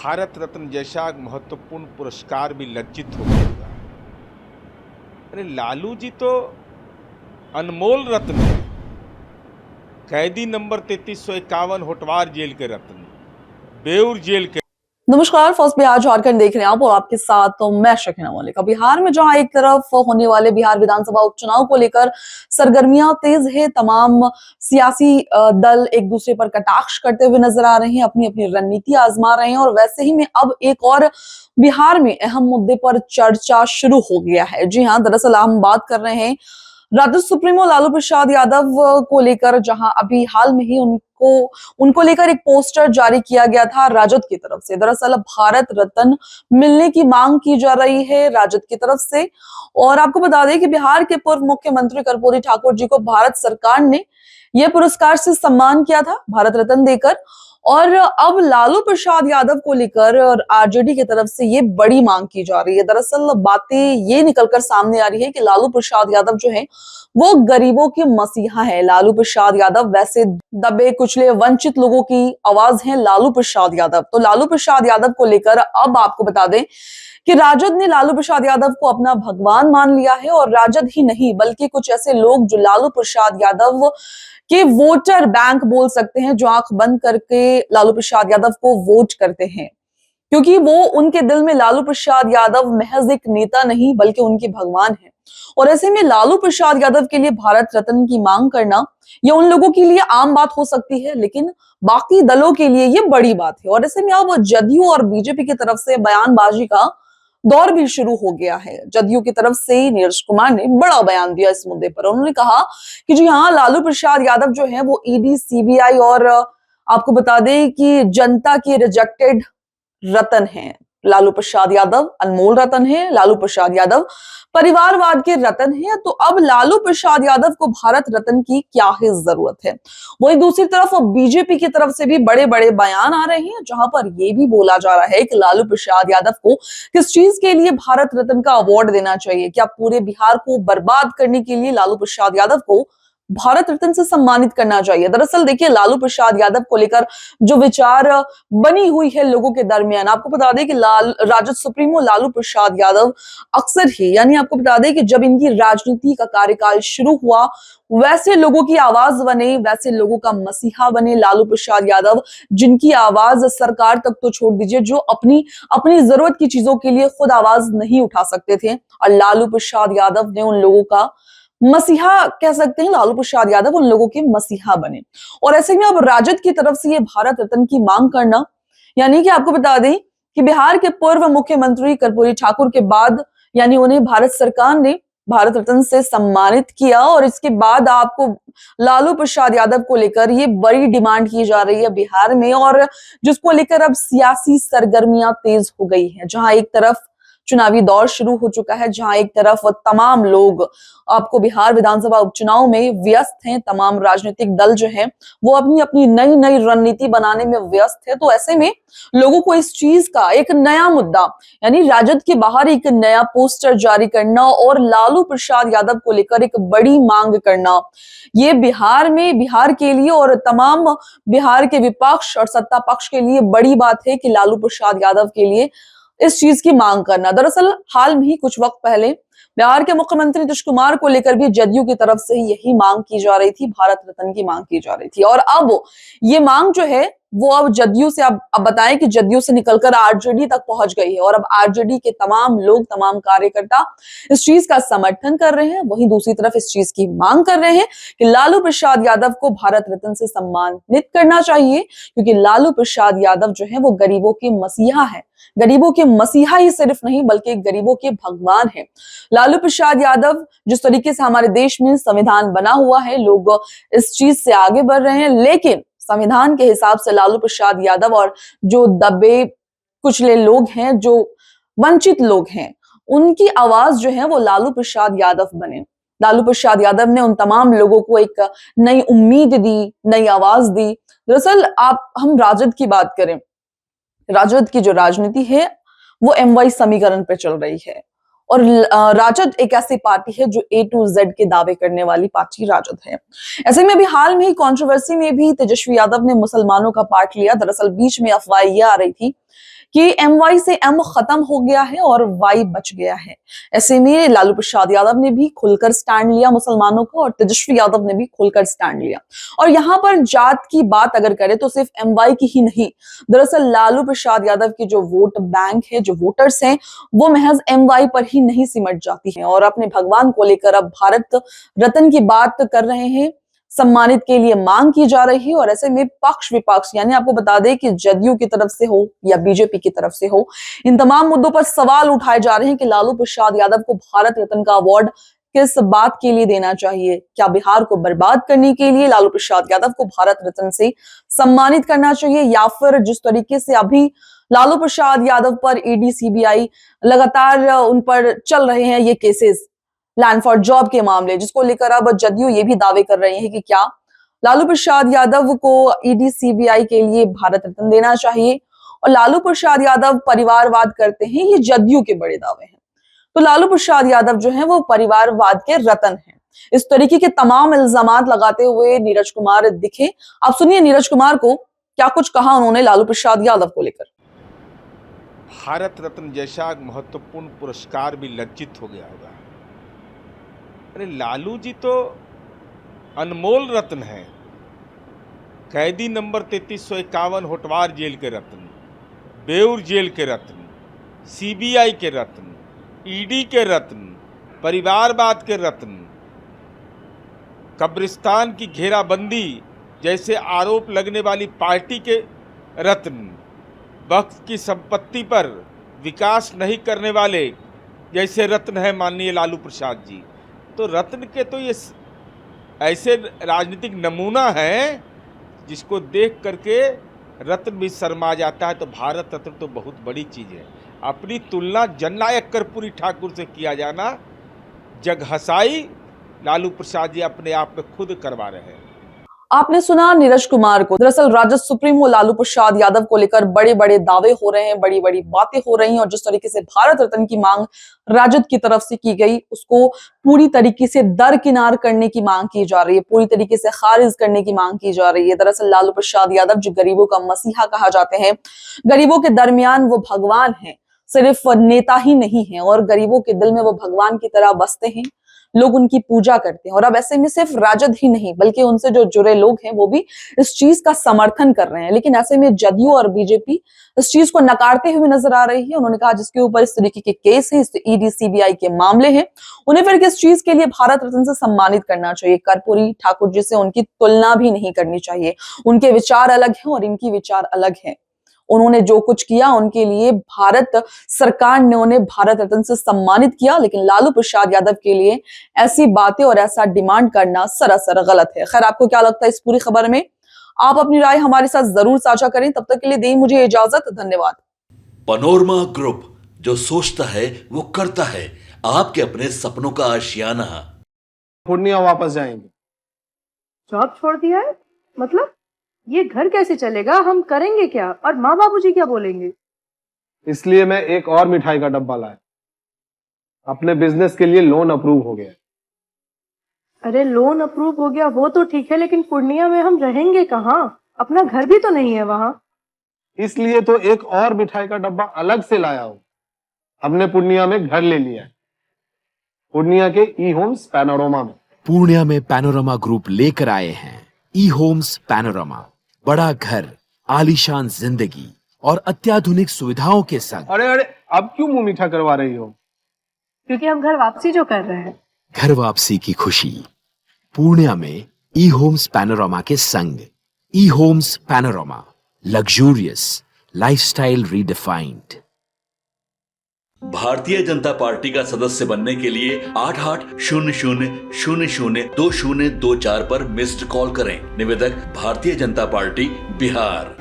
भारत रत्न जैसा महत्वपूर्ण पुरस्कार भी लज्जित हो गया। अरे लालू जी तो अनमोल रत्न है, कैदी नंबर 3351 होटवार जेल के रत्न, बेउर जेल के। नमस्कार, फर्स्ट बिहार झारखंड देख रहे हैं आप और आपके साथ तो मैं शकीना मलिक। बिहार में जहां एक तरफ होने वाले बिहार विधानसभा उपचुनाव को लेकर सरगर्मियां तेज है, तमाम सियासी दल एक दूसरे पर कटाक्ष करते हुए नजर आ रहे हैं, अपनी अपनी रणनीति आजमा रहे हैं और वैसे ही में अब एक और बिहार में अहम मुद्दे पर चर्चा शुरू हो गया है। जी हाँ, दरअसल हम बात कर रहे हैं राजद सुप्रीमो लालू प्रसाद यादव को लेकर, जहां अभी हाल में ही उनको लेकर एक पोस्टर जारी किया गया था राजद की तरफ से। दरअसल भारत रत्न मिलने की मांग की जा रही है राजद की तरफ से। और आपको बता दें कि बिहार के पूर्व मुख्यमंत्री कर्पूरी ठाकुर जी को भारत सरकार ने यह पुरस्कार से सम्मान किया था, भारत रत्न देकर। और अब लालू प्रसाद यादव को लेकर और आरजेडी की तरफ से ये बड़ी मांग की जा रही है। दरअसल बातें ये निकलकर सामने आ रही है कि लालू प्रसाद यादव जो है वो गरीबों के मसीहा है। लालू प्रसाद यादव वैसे दबे कुचले वंचित लोगों की आवाज है लालू प्रसाद यादव। तो लालू प्रसाद यादव को लेकर अब आपको बता दें कि राजद ने लालू प्रसाद यादव को अपना भगवान मान लिया है। और राजद ही नहीं बल्कि कुछ ऐसे लोग जो लालू प्रसाद यादव के वोटर बैंक बोल सकते हैं, जो आंख बंद करके लालू प्रसाद यादव को वोट करते हैं, क्योंकि वो उनके दिल में लालू प्रसाद यादव महज एक नेता नहीं बल्कि उनके भगवान है। और ऐसे में लालू प्रसाद यादव के लिए भारत रत्न की मांग करना ये उन लोगों के लिए आम बात हो सकती है, लेकिन बाकी दलों के लिए ये बड़ी बात है। और ऐसे में अब जदयू और बीजेपी की तरफ से बयानबाजी का दौर भी शुरू हो गया है। जदयू की तरफ से नीरज कुमार ने बड़ा बयान दिया इस मुद्दे पर। उन्होंने कहा कि जी हाँ, लालू प्रसाद यादव जो है वो ईडी, सीबीआई और आपको बता दें कि जनता की रिजेक्टेड रतन है। लालू प्रसाद यादव अनमोल रतन है, लालू प्रसाद यादव परिवारवाद के रतन है। तो अब लालू प्रसाद यादव को भारत रत्न की क्या ही जरूरत है। वही दूसरी तरफ बीजेपी की तरफ से भी बड़े बड़े बयान आ रहे हैं, जहां पर यह भी बोला जा रहा है कि लालू प्रसाद यादव को किस चीज के लिए भारत रत्न का अवार्ड देना चाहिए। क्या पूरे बिहार को बर्बाद करने के लिए लालू प्रसाद यादव को भारत रत्न से सम्मानित करना चाहिए। दरअसल देखिए, लालू प्रसाद यादव को लेकर जो विचार बनी हुई है लोगों के दरमियान, आपको बता दें कि राजद सुप्रीमो लालू प्रसाद यादव अक्सर ही, यानी आपको बता दें कि जब इनकी राजनीति का कार्यकाल शुरू हुआ, वैसे लोगों की आवाज बने, वैसे लोगों का मसीहा बने लालू प्रसाद यादव, जिनकी आवाज सरकार तक तो छोड़ दीजिए, जो अपनी अपनी जरूरत की चीजों के लिए खुद आवाज नहीं उठा सकते थे। और लालू प्रसाद यादव ने उन लोगों का मसीहा कह सकते हैं, लालू प्रसाद यादव उन लोगों के मसीहा बने। और ऐसे में अब राजद की तरफ से ये भारत रत्न की मांग करना, यानी कि आपको बता दें कि बिहार के पूर्व मुख्यमंत्री कर्पूरी ठाकुर के बाद, यानी उन्हें भारत सरकार ने भारत रत्न से सम्मानित किया। और इसके बाद आपको लालू प्रसाद यादव को लेकर ये बड़ी डिमांड की जा रही है बिहार में, और जिसको लेकर अब सियासी सरगर्मियां तेज हो गई हैं। जहां एक तरफ चुनावी दौर शुरू हो चुका है, जहां एक तरफ तमाम लोग आपको बिहार विधानसभा उपचुनाव में व्यस्त हैं, तमाम राजनीतिक दल जो है वो अपनी अपनी नई नई रणनीति बनाने में व्यस्त है। तो ऐसे में लोगों को इस चीज का एक नया मुद्दा, यानी राजद के बाहर एक नया पोस्टर जारी करना और लालू प्रसाद यादव को लेकर एक बड़ी मांग करना, ये बिहार में, बिहार के लिए और तमाम बिहार के विपक्ष और सत्ता पक्ष के लिए बड़ी बात है कि लालू प्रसाद यादव के लिए इस चीज की मांग करना। दरअसल हाल में ही कुछ वक्त पहले बिहार के मुख्यमंत्री नीतीश कुमार को लेकर भी जदयू की तरफ से यही मांग की जा रही थी, भारत रत्न की मांग की जा रही थी। और अब ये मांग जो है वो अब जदयू से, अब बताएं कि जदयू से निकलकर आरजेडी तक पहुंच गई है। और अब आरजेडी के तमाम लोग, तमाम कार्यकर्ता इस चीज का समर्थन कर रहे हैं, वहीं दूसरी तरफ इस चीज की मांग कर रहे हैं कि लालू प्रसाद यादव को भारत रत्न से सम्मानित करना चाहिए, क्योंकि लालू प्रसाद यादव जो है वो गरीबों के मसीहा है। गरीबों के मसीहा ही सिर्फ नहीं बल्कि गरीबों के भगवान है लालू प्रसाद यादव। जिस तरीके से हमारे देश में संविधान बना हुआ है, लोग इस चीज से आगे बढ़ रहे हैं, लेकिन संविधान के हिसाब से लालू प्रसाद यादव और जो दबे कुचले लोग हैं, जो वंचित लोग हैं, उनकी आवाज जो है वो लालू प्रसाद यादव बने। लालू प्रसाद यादव ने उन तमाम लोगों को एक नई उम्मीद दी, नई आवाज दी। दरअसल हम राजद की बात करें, राजद की जो राजनीति है वो MY समीकरण पे चल रही है। और राजद एक ऐसी पार्टी है जो A to Z के दावे करने वाली पार्टी राजद है। ऐसे में अभी हाल में ही कंट्रोवर्सी में भी तेजस्वी यादव ने मुसलमानों का पार्ट लिया। दरअसल बीच में अफवाह यह आ रही थी कि MY से M खत्म हो गया है और Y बच गया है। ऐसे में लालू प्रसाद यादव ने भी खुलकर स्टैंड लिया मुसलमानों को और तेजस्वी यादव ने भी खुलकर स्टैंड लिया। और यहाँ पर जात की बात अगर करें तो सिर्फ MY की ही नहीं, दरअसल लालू प्रसाद यादव की जो वोट बैंक है, जो वोटर्स हैं, वो महज MY पर ही नहीं सिमट जाती है और अपने भगवान को लेकर अब भारत रत्न की बात कर रहे हैं, सम्मानित के लिए मांग की जा रही है। और ऐसे में पक्ष विपक्ष, यानी आपको बता दें कि जदयू की तरफ से हो या बीजेपी की तरफ से हो, इन तमाम मुद्दों पर सवाल उठाए जा रहे हैं कि लालू प्रसाद यादव को भारत रत्न का अवार्ड किस बात के लिए देना चाहिए। क्या बिहार को बर्बाद करने के लिए लालू प्रसाद यादव को भारत रत्न से सम्मानित करना चाहिए, या फिर जिस तरीके से अभी लालू प्रसाद यादव पर ईडी सीबीआई लगातार उन पर चल रहे हैं ये केसेस, लैंड फॉर जॉब के मामले, जिसको लेकर अब जदयू ये भी दावे कर रहे हैं कि क्या लालू प्रसाद यादव को ईडी सीबीआई के लिए भारत रत्न देना चाहिए। और लालू प्रसाद यादव परिवारवाद करते हैं, ये जदयू के बड़े दावे हैं। तो लालू प्रसाद यादव जो है वो परिवारवाद के रतन हैं। इस तरीके के तमाम इल्जामात लगाते हुए नीरज कुमार दिखे। आप सुनिए नीरज कुमार को क्या कुछ कहा उन्होंने लालू प्रसाद यादव को लेकर। भारत रत्न जैसा महत्वपूर्ण पुरस्कार भी लज्जित हो गया होगा। अरे लालू जी तो अनमोल रत्न है, कैदी नंबर 3351 होटवार जेल के रत्न, बेउर जेल के रत्न, सीबीआई के रत्न, ईडी के रत्न, परिवारवाद के रत्न, कब्रिस्तान की घेराबंदी जैसे आरोप लगने वाली पार्टी के रत्न, वक्फ की संपत्ति पर विकास नहीं करने वाले जैसे रत्न है माननीय लालू प्रसाद जी। तो रत्न के तो ये ऐसे राजनीतिक नमूना है जिसको देख करके रत्न भी शर्मा जाता है। तो भारत रत्न तो बहुत बड़ी चीज़ है। अपनी तुलना जननायक कर्पूरी ठाकुर से किया जाना जग हसाई लालू प्रसाद जी अपने आप में खुद करवा रहे हैं। आपने सुना नीरज कुमार को। दरअसल राजद सुप्रीमो लालू प्रसाद यादव को लेकर बड़े बड़े दावे हो रहे हैं, बड़ी बड़ी बातें हो रही हैं और जिस तरीके से भारत रत्न की मांग राजद की तरफ से की गई, उसको पूरी तरीके से दरकिनार करने की मांग की जा रही है, पूरी तरीके से खारिज करने की मांग की जा रही है। दरअसल लालू प्रसाद यादव जो गरीबों का मसीहा कहा जाते हैं, गरीबों के दरमियान वो भगवान है, सिर्फ नेता ही नहीं है और गरीबों के दिल में वो भगवान की तरह बसते हैं, लोग उनकी पूजा करते हैं। और अब ऐसे में सिर्फ राजद ही नहीं बल्कि उनसे जो जुड़े लोग हैं वो भी इस चीज का समर्थन कर रहे हैं। लेकिन ऐसे में जदयू और बीजेपी इस चीज को नकारते हुए नजर आ रही है। उन्होंने कहा जिसके ऊपर इस तरीके के केस है, इस ईडी सीबीआई के मामले हैं, उन्हें फिर किस चीज के लिए भारत रत्न से सम्मानित करना चाहिए। कर्पूरी ठाकुर जी से उनकी तुलना भी नहीं करनी चाहिए। उनके विचार अलग हैं और इनकी विचार अलग हैं। उन्होंने जो कुछ किया उनके लिए भारत सरकार ने उन्हें भारत रत्न से सम्मानित किया, लेकिन लालू प्रसाद यादव के लिए ऐसी बातें और ऐसा डिमांड करना सरासर गलत है। खैर, आपको क्या लगता है इस पूरी खबर में? आप अपनी राय हमारे साथ जरूर साझा करें। तब तक के लिए दें मुझे इजाजत। धन्यवाद। पनोरमा ग्रुप, जो सोचता है वो करता है। आपके अपने सपनों का आशियाना। पूर्णिया वापस जाएंगे। जॉब छोड़ दिया है? मतलब ये घर कैसे चलेगा? हम करेंगे क्या? और माँ बाबूजी क्या बोलेंगे? इसलिए मैं एक और मिठाई का डब्बा लाया। अपने बिजनेस के लिए लोन अप्रूव हो गया। अरे लोन अप्रूव हो गया वो तो ठीक है, लेकिन पूर्णिया में हम रहेंगे कहाँ? अपना घर भी तो नहीं है वहाँ। इसलिए तो एक और मिठाई का डब्बा अलग से लाया हूँ। हमने पूर्णिया में घर ले लिया है, पूर्णिया के ई होम्स पैनोरमा में। पूर्णिया में पैनोरमा ग्रुप लेकर आए हैं ई होम्स पैनोरमा। बड़ा घर, आलीशान जिंदगी और अत्याधुनिक सुविधाओं के संग। अरे अरे, अब क्यों मुंह मीठा करवा रही हो? क्योंकि हम घर वापसी जो कर रहे हैं। घर वापसी की खुशी पूर्णिया में ई होम्स पैनोरमा के संग। ई homes panorama, luxurious lifestyle redefined. Bharatiya Janata party का सदस्य बनने के लिए 8800002024 पर मिस्ड कॉल करें। निवेदक भारतीय जनता पार्टी बिहार।